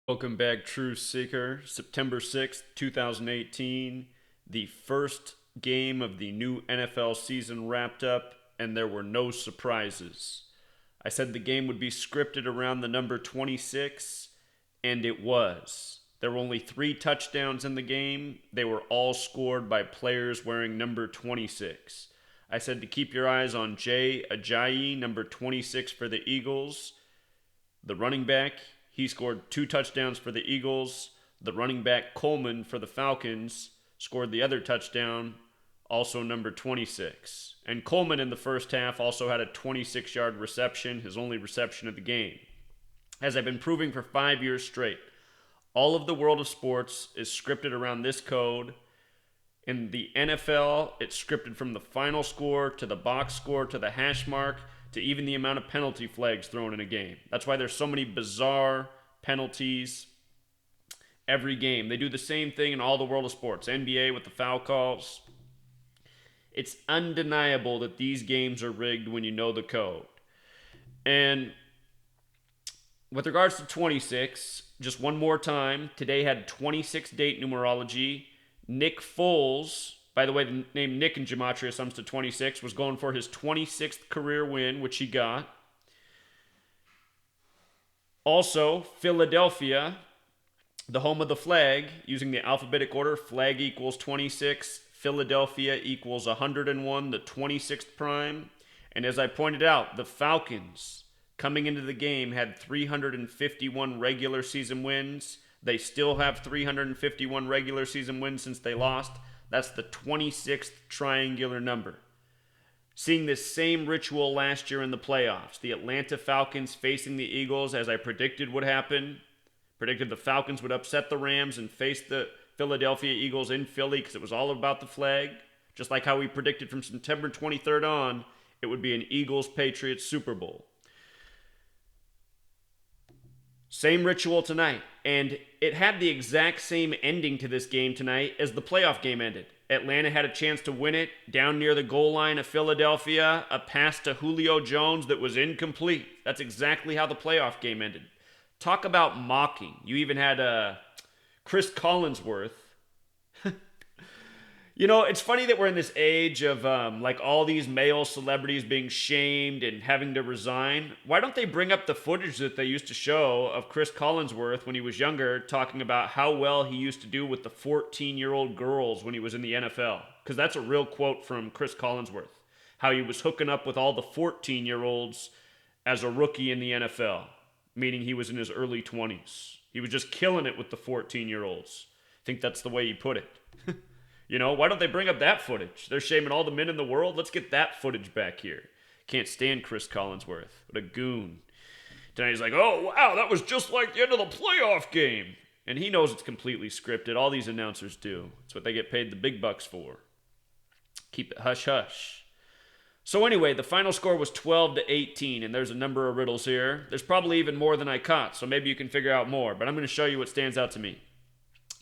Welcome back, Truth Seeker. September 6th, 2018. The first game of the new NFL season wrapped up, and there were no surprises. I said the game would be scripted around the number 26, and it was. There were only 3 touchdowns in the game. They were all scored by players wearing number 26. I said to keep your eyes on Jay Ajayi, number 26 for the Eagles. The running back, he scored 2 touchdowns for the Eagles. The running back, Coleman, for the Falcons, scored the other touchdown, also number 26. And Coleman in the first half also had a 26-yard reception, his only reception of the game. As I've been proving for 5 years straight, all of the world of sports is scripted around this code. In the NFL, it's scripted from the final score to the box score to the hash mark to even the amount of penalty flags thrown in a game. That's why there's so many bizarre penalties every game. They do the same thing in all the world of sports. NBA with the foul calls. It's undeniable that these games are rigged when you know the code. And with regards to 26, just one more time, today had 26 date numerology. Nick Foles, by the way, the name Nick in Gematria sums to 26, was going for his 26th career win, which he got. Also, Philadelphia, the home of the flag, using the alphabetic order, flag equals 26, Philadelphia equals 101, the 26th prime. And as I pointed out, the Falcons, coming into the game, had 351 regular season wins. They still have 351 regular season wins since they lost. That's the 26th triangular number. Seeing this same ritual last year in the playoffs. The Atlanta Falcons facing the Eagles, as I predicted would happen. Predicted the Falcons would upset the Rams and face the Philadelphia Eagles in Philly because it was all about the flag. Just like how we predicted from September 23rd on, it would be an Eagles-Patriots Super Bowl. Same ritual tonight, and it had the exact same ending to this game tonight as the playoff game ended. Atlanta had a chance to win it down near the goal line of Philadelphia, a pass to Julio Jones that was incomplete. That's exactly how the playoff game ended. Talk about mocking. You even had Chris Collinsworth. You know, it's funny that we're in this age of like all these male celebrities being shamed and having to resign. Why don't they bring up the footage that they used to show of Chris Collinsworth when he was younger, talking about how well he used to do with the 14-year-old girls when he was in the NFL? Because that's a real quote from Chris Collinsworth, how he was hooking up with all the 14-year-olds as a rookie in the NFL, meaning he was in his early 20s. He was just killing it with the 14-year-olds. I think that's the way he put it. You know, why don't they bring up that footage? They're shaming all the men in the world. Let's get that footage back here. Can't stand Chris Collinsworth. What a goon. Tonight he's like, oh, wow, that was just like the end of the playoff game. And he knows it's completely scripted. All these announcers do. It's what they get paid the big bucks for. Keep it hush-hush. So anyway, the final score was 12-18, and there's a number of riddles here. There's probably even more than I caught, so maybe you can figure out more. But I'm going to show you what stands out to me.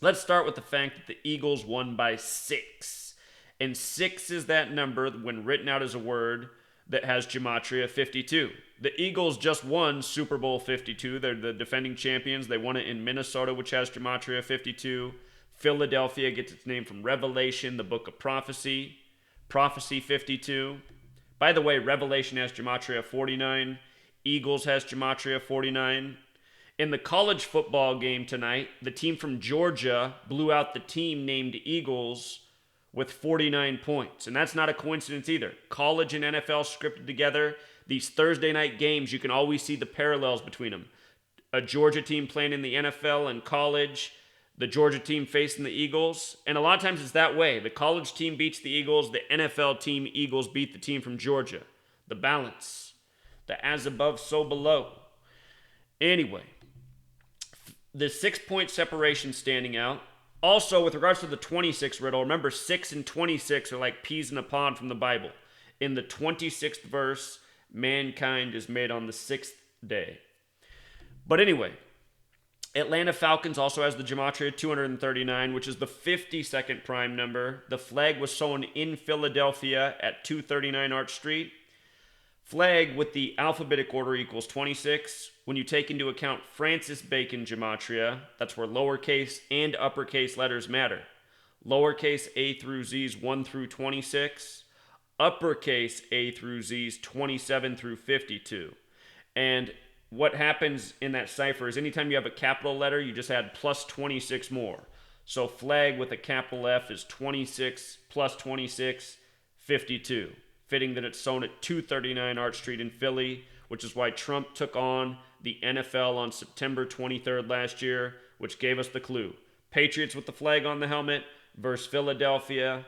Let's start with the fact that the Eagles won by 6. And 6 is that number when written out as a word that has Gematria 52. The Eagles just won Super Bowl 52. They're the defending champions. They won it in Minnesota, which has Gematria 52. Philadelphia gets its name from Revelation, the book of prophecy. Prophecy 52. By the way, Revelation has Gematria 49. Eagles has Gematria 49. In the college football game tonight, the team from Georgia blew out the team named Eagles with 49 points. And that's not a coincidence either. College and NFL scripted together. These Thursday night games, you can always see the parallels between them. A Georgia team playing in the NFL and college, the Georgia team facing the Eagles. And a lot of times it's that way. The college team beats the Eagles. The NFL team, Eagles, beat the team from Georgia. The balance. The as above, so below. Anyway, the 6-point separation standing out. Also, with regards to the 26 riddle, remember 6 and 26 are like peas in a pod from the Bible. In the 26th verse, mankind is made on the 6th day. But anyway, Atlanta Falcons also has the Gematria 239, which is the 52nd prime number. The flag was sewn in Philadelphia at 239 Arch Street. Flag with the alphabetic order equals 26. when you take into account Francis Bacon Gematria. That's where lowercase and uppercase letters matter. Lowercase A through Z's 1 through 26. Uppercase A through Z's 27 through 52. And what happens in that cipher is anytime you have a capital letter, you just add plus 26 more. So flag with a capital F is 26 plus 26, 52. Fitting that it's sewn at 239 Arch Street in Philly, which is why Trump took on the NFL on September 23rd last year, which gave us the clue. Patriots with the flag on the helmet versus Philadelphia.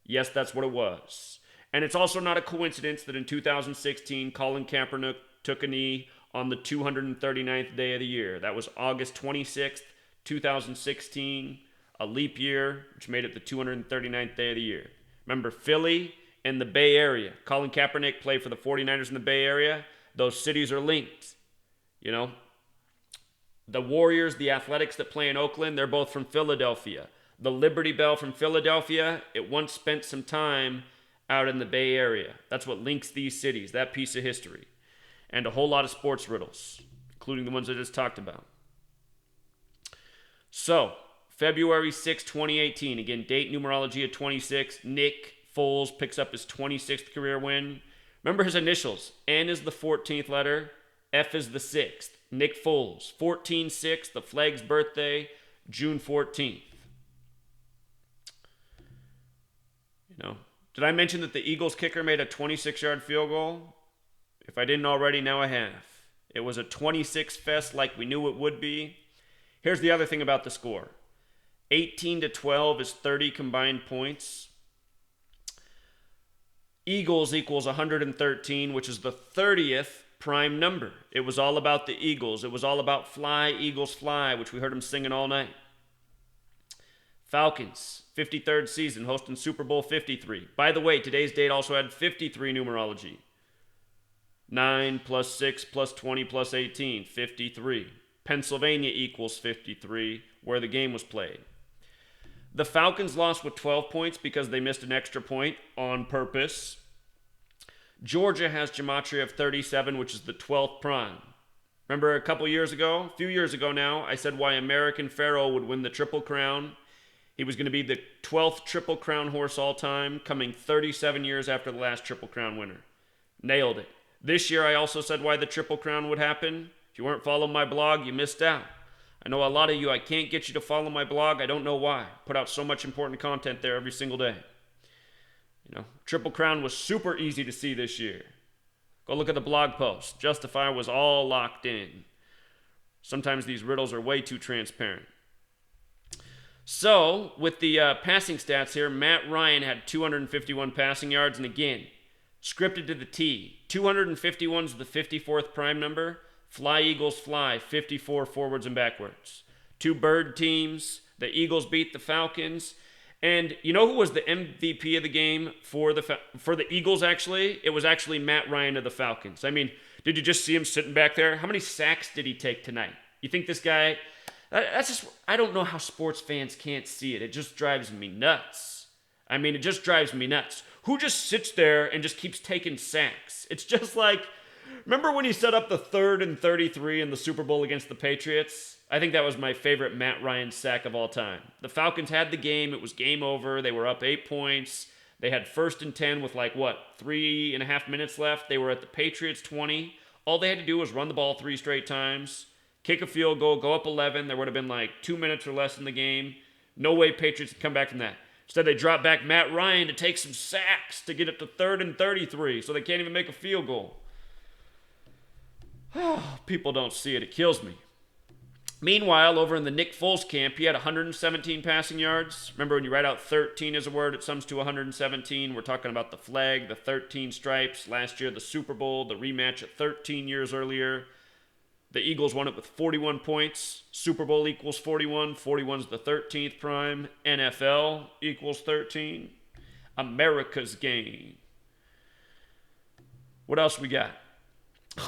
Yes, that's what it was. And it's also not a coincidence that in 2016, Colin Kaepernick took a knee on the 239th day of the year. That was August 26th, 2016, a leap year, which made it the 239th day of the year. Remember, Philly and the Bay Area. Colin Kaepernick played for the 49ers in the Bay Area. Those cities are linked. You know, the Warriors, the Athletics that play in Oakland, they're both from Philadelphia. The Liberty Bell from Philadelphia, it once spent some time out in the Bay Area. That's what links these cities, that piece of history. And a whole lot of sports riddles, including the ones I just talked about. So, February 6, 2018. Again, date numerology at 26. Nick Foles picks up his 26th career win. Remember his initials. N is the 14th letter. F is the 6th. Nick Foles. 14-6, the flag's birthday, June 14th. You know, did I mention that the Eagles kicker made a 26-yard field goal? If I didn't already, now I have. It was a 26 fest like we knew it would be. Here's the other thing about the score. 18-12 is 30 combined points. Eagles equals 113, which is the 30th prime number. It was all about the Eagles. It was all about Fly, Eagles Fly, which we heard them singing all night. Falcons, 53rd season, hosting Super Bowl 53. By the way, today's date also had 53 numerology. 9 plus 6 plus 20 plus 18, 53. Pennsylvania equals 53, where the game was played. The Falcons lost with 12 points because they missed an extra point on purpose. Georgia has Gematria of 37, which is the 12th prime. Remember a few years ago now, I said why American Pharoah would win the Triple Crown. He was going to be the 12th Triple Crown horse all time, coming 37 years after the last Triple Crown winner. Nailed it. This year I also said why the Triple Crown would happen. If you weren't following my blog, you missed out. I know a lot of you, I can't get you to follow my blog. I don't know why. Put out so much important content there every single day. You know, Triple Crown was super easy to see this year. Go look at the blog post. Justify was all locked in. Sometimes these riddles are way too transparent. So, with the passing stats here, Matt Ryan had 251 passing yards, and again, scripted to the T. 251 is the 54th prime number. Fly, Eagles, Fly, 54 forwards and backwards. Two bird teams. The Eagles beat the Falcons. And you know who was the MVP of the game for the Eagles, actually? It was actually Matt Ryan of the Falcons. I mean, did you just see him sitting back there? How many sacks did he take tonight? You think this guy... That's just... I don't know how sports fans can't see it. It just drives me nuts. I mean, it just drives me nuts. Who just sits there and just keeps taking sacks? It's just like... Remember when he set up the 3rd and 33 in the Super Bowl against the Patriots? I think that was my favorite Matt Ryan sack of all time. The Falcons had the game. It was game over. They were up 8 points. They had 1st and 10 with 3.5 minutes left. They were at the Patriots 20. All they had to do was run the ball 3 straight times, kick a field goal, go up 11. There would have been 2 minutes or less in the game. No way Patriots could come back from that. Instead, they dropped back Matt Ryan to take some sacks to get it to 3rd and 33, so they can't even make a field goal. People don't see it. It kills me. Meanwhile, over in the Nick Foles camp, he had 117 passing yards. Remember, when you write out 13 as a word, it sums to 117. We're talking about the flag, the 13 stripes. Last year, the Super Bowl, the rematch at 13 years earlier. The Eagles won it with 41 points. Super Bowl equals 41. 41's the 13th prime. NFL equals 13. America's game. What else we got?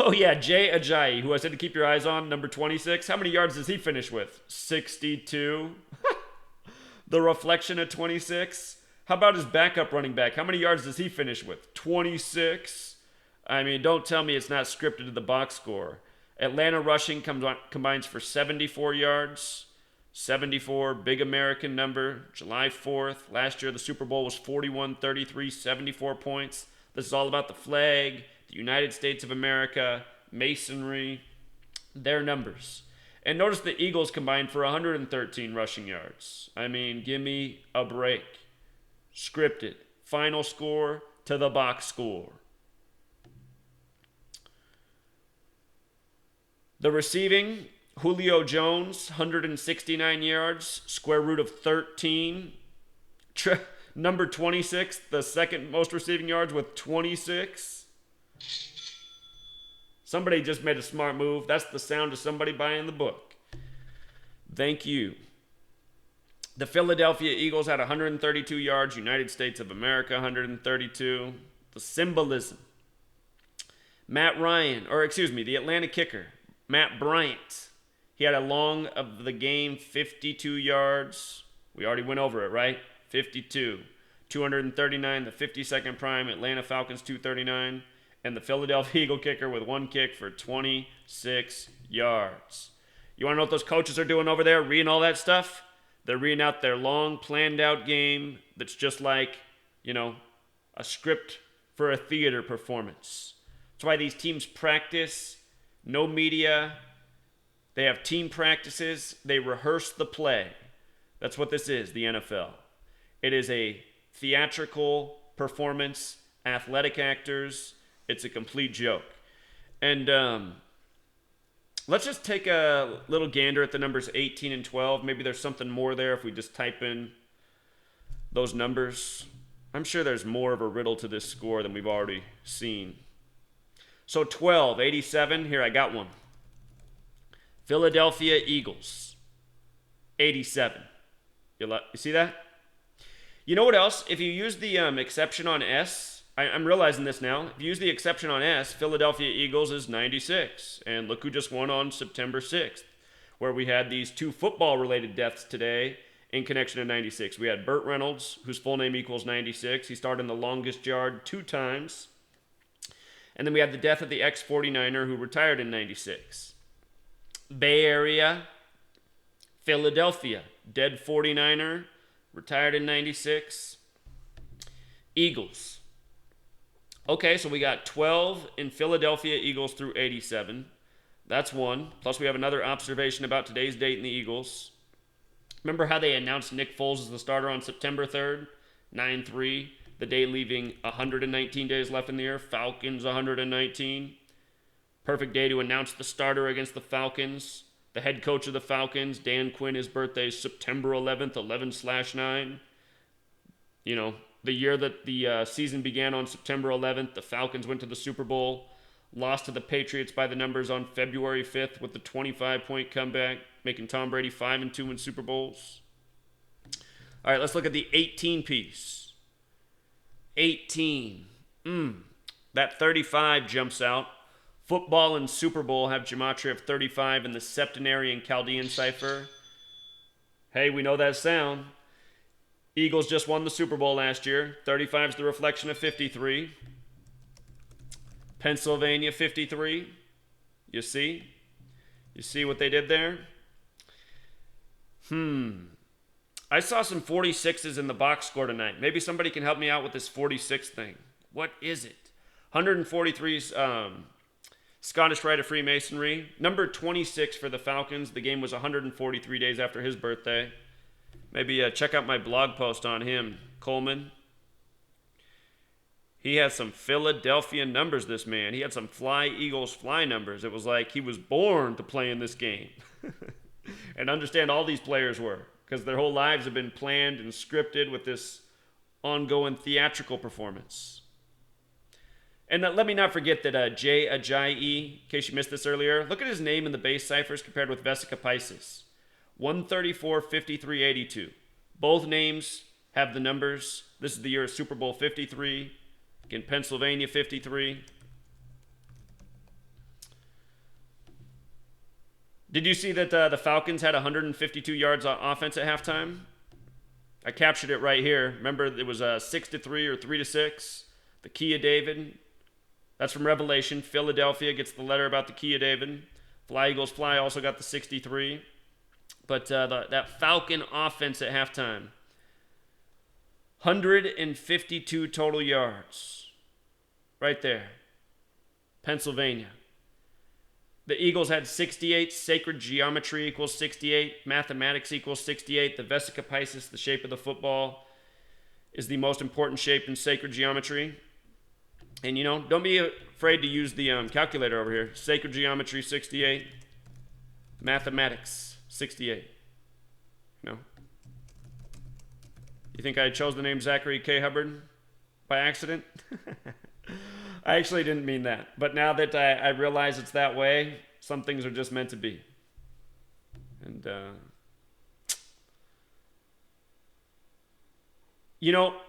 Oh, yeah, Jay Ajayi, who I said to keep your eyes on, number 26. How many yards does he finish with? 62. The reflection at 26. How about his backup running back? How many yards does he finish with? 26. I mean, don't tell me it's not scripted to the box score. Atlanta rushing combines for 74 yards. 74, big American number. July 4th. Last year, the Super Bowl was 41-33, 74 points. This is all about the flag, the United States of America, masonry, their numbers. And notice the Eagles combined for 113 rushing yards. I mean, give me a break. Scripted. Final score to the box score. The receiving, Julio Jones, 169 yards, square root of 13. Number 26, the second most receiving yards with 26. Somebody just made a smart move. That's the sound of somebody buying the book. Thank you. The Philadelphia Eagles had 132 yards, United States of America 132. The symbolism. The Atlanta kicker, Matt Bryant. He had a long of the game, 52 yards. We already went over it, right? 52. 239, the 52nd prime, Atlanta Falcons 239. And the Philadelphia Eagle kicker with one kick for 26 yards. You want to know what those coaches are doing over there, reading all that stuff? They're reading out their long, planned-out game that's just like, a script for a theater performance. That's why these teams practice, no media. They have team practices. They rehearse the play. That's what this is, the NFL. It is a theatrical performance, athletic actors. It's a complete joke. And let's just take a little gander at the numbers 18 and 12. Maybe there's something more there if we just type in those numbers. I'm sure there's more of a riddle to this score than we've already seen. So 12, 87. Here, I got one. Philadelphia Eagles, 87. You see that? You know what else? If you use the exception on S, I'm realizing this now. If you use the exception on S, Philadelphia Eagles is 96. And look who just won on September 6th, where we had these two football-related deaths today in connection to 96. We had Burt Reynolds, whose full name equals 96. He started in the longest yard 2 times. And then we had the death of the ex-49er who retired in 96. Bay Area, Philadelphia, dead 49er, retired in 96. Eagles. Okay, so we got 12 in Philadelphia Eagles through 87. That's one. Plus we have another observation about today's date in the Eagles. Remember how they announced Nick Foles as the starter on September 3rd? 9-3. The day leaving 119 days left in the year. Falcons 119. Perfect day to announce the starter against the Falcons. The head coach of the Falcons, Dan Quinn, his birthday is September 11th, 11/9. The year that the season began on September 11th, the Falcons went to the Super Bowl, lost to the Patriots by the numbers on February 5th with the 25-point comeback, making Tom Brady 5-2 in Super Bowls. All right, let's look at the 18 piece. 18. That 35 jumps out. Football and Super Bowl have Gematria of 35 in the septenarian Chaldean cipher. Hey, we know that sound. Eagles just won the Super Bowl last year. 35 is the reflection of 53. Pennsylvania 53. You see? You see what they did there? I saw some 46s in the box score tonight. Maybe somebody can help me out with this 46 thing. What is it? 143's Scottish Rite of Freemasonry. Number 26 for the Falcons. The game was 143 days after his birthday. Maybe check out my blog post on him, Coleman. He has some Philadelphia numbers, this man. He had some fly Eagles fly numbers. It was like he was born to play in this game. And understand all these players were, because their whole lives have been planned and scripted with this ongoing theatrical performance. And let me not forget that Jay Ajayi, in case you missed this earlier, look at his name in the base ciphers compared with Vesica Pisces. 134, 53, 82. Both names have the numbers. This is the year of Super Bowl 53. Again, Pennsylvania 53. Did you see that the Falcons had 152 yards on offense at halftime? I captured it right here. Remember, it was 6-3 or 3-6. The Key of David. That's from Revelation. Philadelphia gets the letter about the Key of David. Fly Eagles Fly also got the 63. But that Falcon offense at halftime, 152 total yards. Right there. Pennsylvania. The Eagles had 68. Sacred geometry equals 68. Mathematics equals 68. The Vesica Piscis, the shape of the football, is the most important shape in sacred geometry. And, don't be afraid to use the calculator over here. Sacred geometry, 68. Mathematics, 68. You think I chose the name Zachary K. Hubbard by accident? I actually didn't mean that. But now that I realize it's that way, some things are just meant to be. And,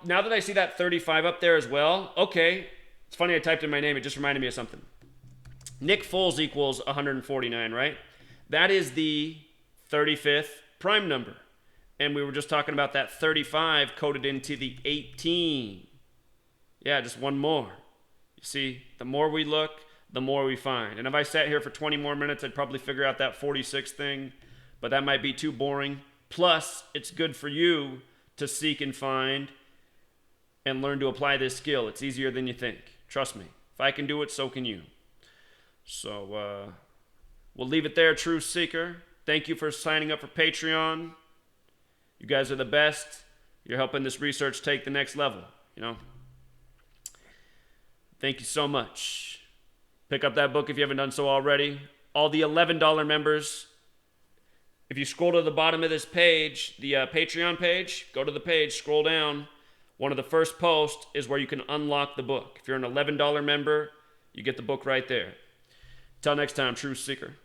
now that I see that 35 up there as well, okay. It's funny I typed in my name. It just reminded me of something. Nick Foles equals 149, right? That is the 35th prime number. And we were just talking about that 35 coded into the 18. Yeah, just one more. You see, the more we look, the more we find. And if I sat here for 20 more minutes, I'd probably figure out that 46 thing. But that might be too boring. Plus, it's good for you to seek and find and learn to apply this skill. It's easier than you think. Trust me. If I can do it, so can you. So, we'll leave it there, True Seeker. Thank you for signing up for Patreon. You guys are the best. You're helping this research take the next level, Thank you so much. Pick up that book if you haven't done so already. All the $11 members, if you scroll to the bottom of this page, the Patreon page, go to the page, scroll down. One of the first posts is where you can unlock the book. If you're an $11 member, you get the book right there. Till next time, True Seeker.